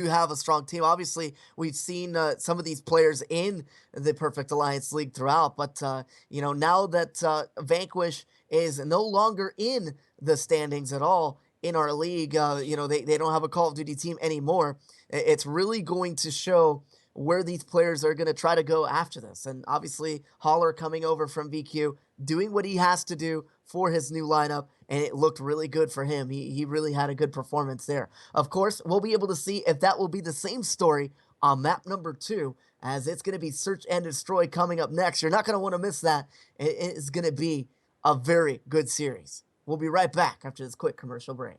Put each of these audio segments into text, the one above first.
do have a strong team. Obviously, we've seen some of these players in the Perfect Alliance League throughout, but now that Vanquish is no longer in the standings at all in our league, they don't have a Call of Duty team anymore. It's really going to show where these players are going to try to go after this. And obviously, Holler coming over from VQ, doing what he has to do for his new lineup, and it looked really good for him. He really had a good performance there. Of course, we'll be able to see if that will be the same story on map number 2, as it's going to be Search and Destroy coming up next. You're not going to want to miss that. It is going to be a very good series. We'll be right back after this quick commercial break.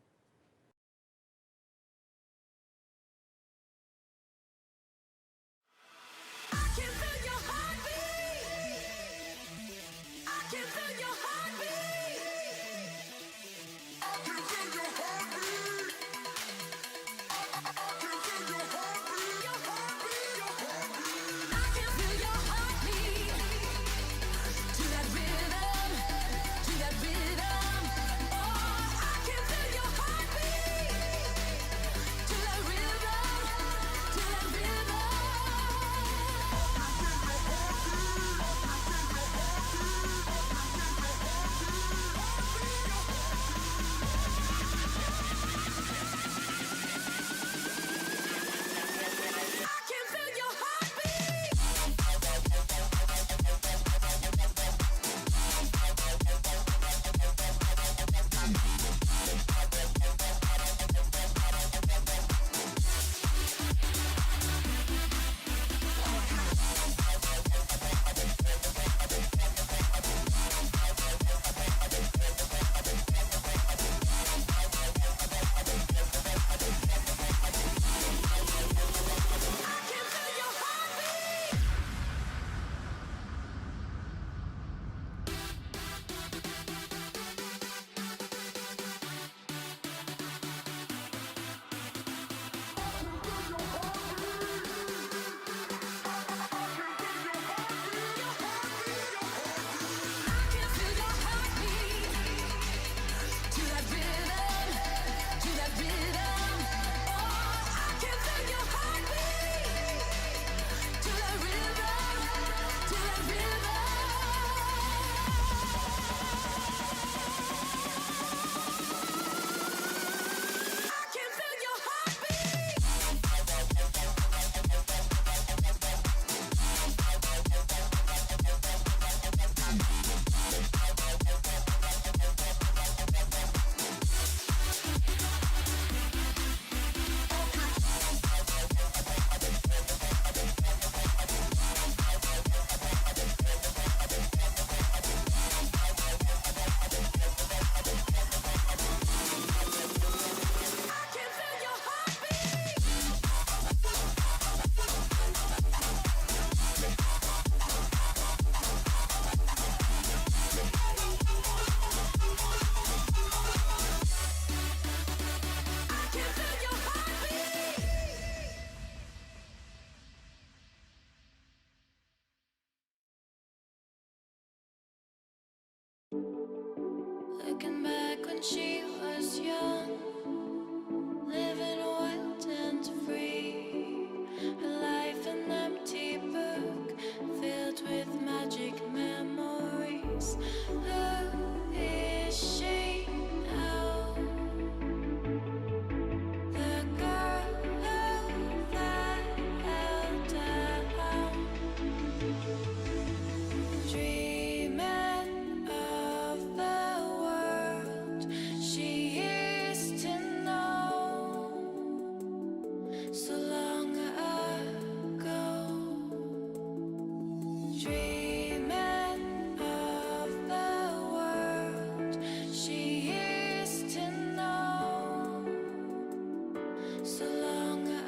Looking back when she was young, living wild and free, her life an empty book filled with magic memories. Who is she now? The girl who fell down, dreaming of the world she used to know so long ago. Dreaming of the world she used to know so long ago.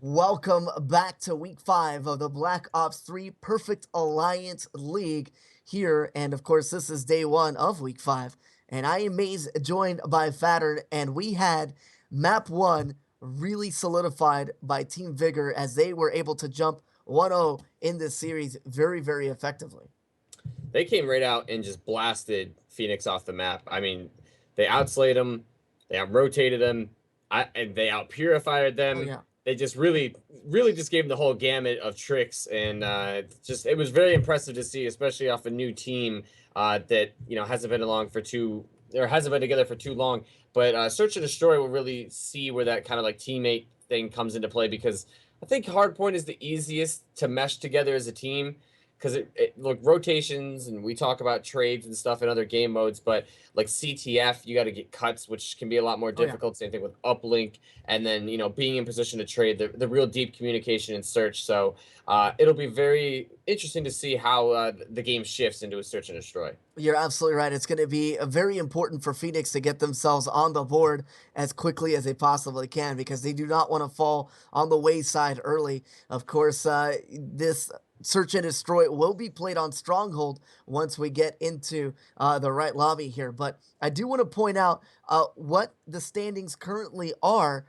Welcome back to week 5 of the Black Ops 3 Perfect Alliance League here. And of course, this is day 1 of week 5. And I am Maze, joined by Fattern, and we had map 1 really solidified by Team Vigor as they were able to jump 1-0 in this series very, very effectively. They came right out and just blasted Phoenix off the map. I mean, they outslayed them, they out rotated them, and they out purified them. Oh, yeah. They just really just gave them the whole gamut of tricks, and just it was very impressive to see, especially off a new team that hasn't been hasn't been together for too long. But Search and Destroy will really see where that kind of like teammate thing comes into play, because I think Hardpoint is the easiest to mesh together as a team, because look, rotations, and we talk about trades and stuff in other game modes, but like CTF, you got to get cuts, which can be a lot more Oh, yeah. difficult. Same thing with uplink, and then being in position to trade, the real deep communication and search. So it'll be very interesting to see how the game shifts into a search and destroy. You're absolutely right. It's going to be very important for Phoenix to get themselves on the board as quickly as they possibly can, because they do not want to fall on the wayside early. Of course, this Search and Destroy will be played on Stronghold once we get into the right lobby here. But I do want to point out what the standings currently are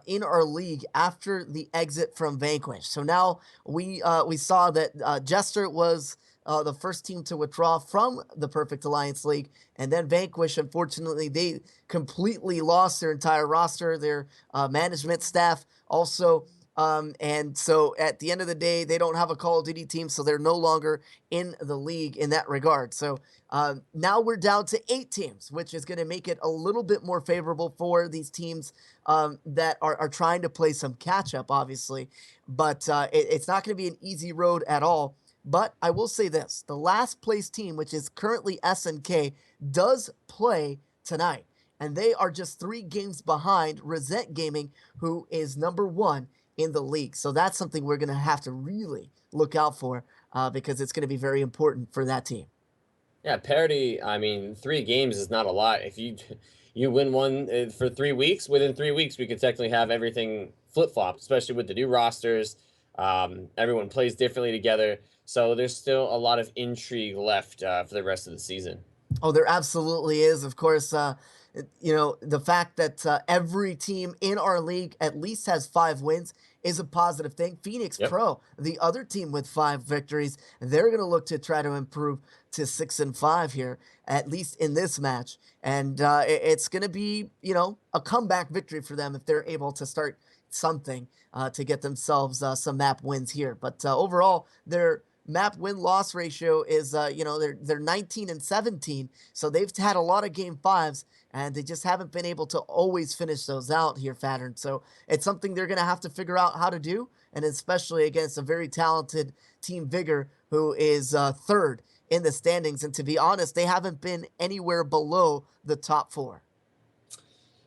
in our league after the exit from Vanquish. So now we saw that Jester was the first team to withdraw from the Perfect Alliance League, and then Vanquish, unfortunately, they completely lost their entire roster, their management staff also. And so at the end of the day, they don't have a Call of Duty team, so they're no longer in the league in that regard. So now we're down to 8 teams, which is going to make it a little bit more favorable for these teams that are trying to play some catch up, obviously. But it's not going to be an easy road at all. But I will say this, the last place team, which is currently SNK, does play tonight. And they are just 3 games behind Resent Gaming, who is number 1 in the league. So that's something we're going to have to really look out for because it's going to be very important for that team. Yeah, parity. I mean, 3 games is not a lot. If you win one for 3 weeks, within 3 weeks, we could technically have everything flip-flopped, especially with the new rosters. Everyone plays differently together. So there's still a lot of intrigue left for the rest of the season. Oh, there absolutely is. Of course, the fact that every team in our league at least has 5 wins is a positive thing. Phoenix Yep. Pro, the other team with 5 victories, they're going to look to try to improve to 6-5 here, at least in this match. And it's going to be, a comeback victory for them if they're able to start something to get themselves some map wins here. But overall, their map win-loss ratio is, they're 19-17, so they've had a lot of game 5s, and they just haven't been able to always finish those out here, Fattern. So it's something they're going to have to figure out how to do, and especially against a very talented Team Vigor, who is 3rd in the standings. And to be honest, they haven't been anywhere below the top 4.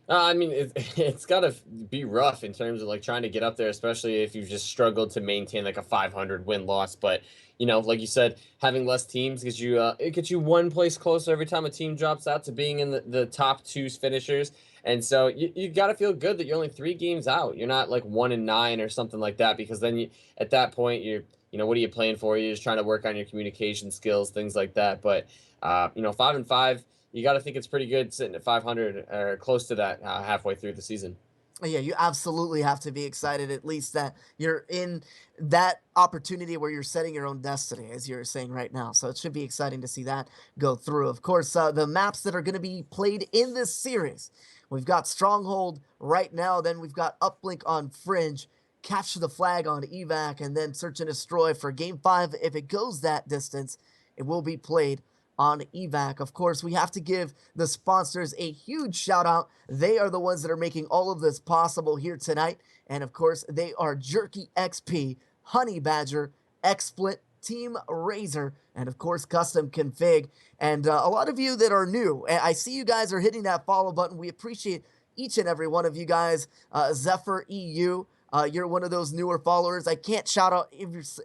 I mean, it's got to be rough in terms of like trying to get up there, especially if you've just struggled to maintain like a 500 win loss. But like you said, having less teams gives you it gets you 1 place closer every time a team drops out to being in the top 2 finishers. And so you got to feel good that you're only 3 games out. You're not like 1-9 or something like that, because then at that point what are you playing for? You're just trying to work on your communication skills, things like that. But 5-5. You got to think it's pretty good sitting at 500 or close to that halfway through the season. Yeah, you absolutely have to be excited, at least that you're in that opportunity where you're setting your own destiny, as you're saying right now. So it should be exciting to see that go through. Of course, the maps that are going to be played in this series, we've got Stronghold right now, then we've got Uplink on Fringe, Capture the Flag on Evac, and then Search and Destroy for Game 5. If it goes that distance, it will be played on Evac. Of course, we have to give the sponsors a huge shout out. They are the ones that are making all of this possible here tonight. And of course, they are Jerky XP, Honey Badger, XSplit, Team Razor, and of course, Custom Config. And a lot of you that are new, I see you guys are hitting that follow button. We appreciate each and every one of you guys. Zephyr EU, you're one of those newer followers. I can't shout out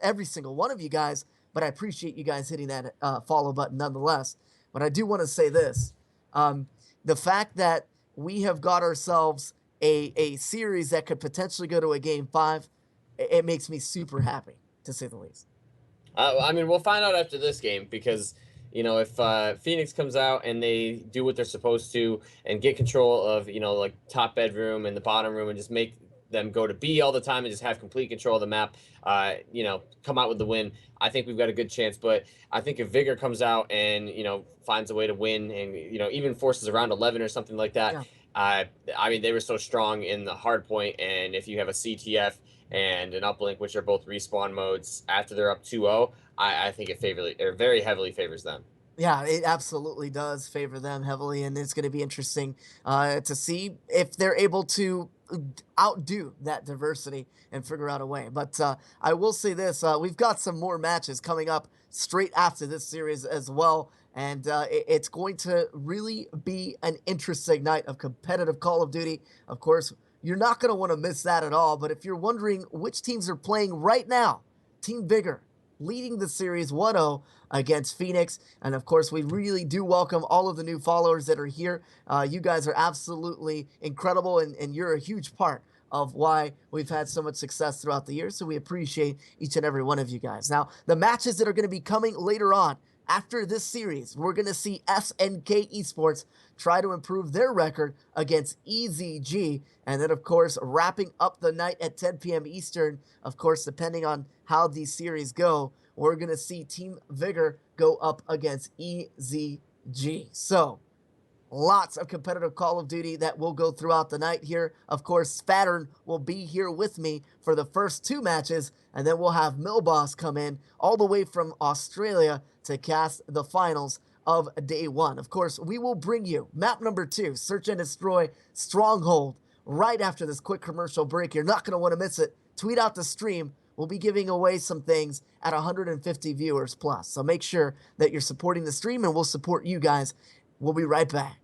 every single one of you guys, but I appreciate you guys hitting that follow button nonetheless. But I do want to say this. The fact that we have got ourselves a series that could potentially go to a Game 5, it makes me super happy, to say the least. I mean, we'll find out after this game because if Phoenix comes out and they do what they're supposed to and get control of like top bedroom and the bottom room and just make them go to B all the time and just have complete control of the map, come out with the win. I think we've got a good chance. But I think if Vigor comes out and finds a way to win and even forces around 11 or something like that. Yeah. I mean, they were so strong in the hard point, and if you have a CTF and an uplink, which are both respawn modes after they're up 2-0, I think it very heavily favors them. Yeah, it absolutely does favor them heavily, and it's going to be interesting to see if they're able to outdo that diversity and figure out a way. But I will say this: we've got some more matches coming up straight after this series as well, and it's going to really be an interesting night of competitive Call of Duty. Of course, you're not going to want to miss that at all. But if you're wondering which teams are playing right now, Team Vigor leading the series 1-0 against Phoenix. And of course, we really do welcome all of the new followers that are here. You guys are absolutely incredible, and you're a huge part of why we've had so much success throughout the year. So we appreciate each and every one of you guys. Now, the matches that are going to be coming later on after this series, we're going to see SNK Esports try to improve their record against EZG. And then, of course, wrapping up the night at 10 p.m. Eastern, of course, depending on how these series go, we're going to see Team Vigor go up against EZG. So, lots of competitive Call of Duty that will go throughout the night here. Of course, Spattern will be here with me for the first two matches, and then we'll have Milboss come in all the way from Australia to cast the finals of day one. Of course, we will bring you map number 2, Search and Destroy Stronghold, right after this quick commercial break. You're not going to want to miss it. Tweet out the stream. We'll be giving away some things at 150 viewers plus. So make sure that you're supporting the stream, and we'll support you guys. We'll be right back.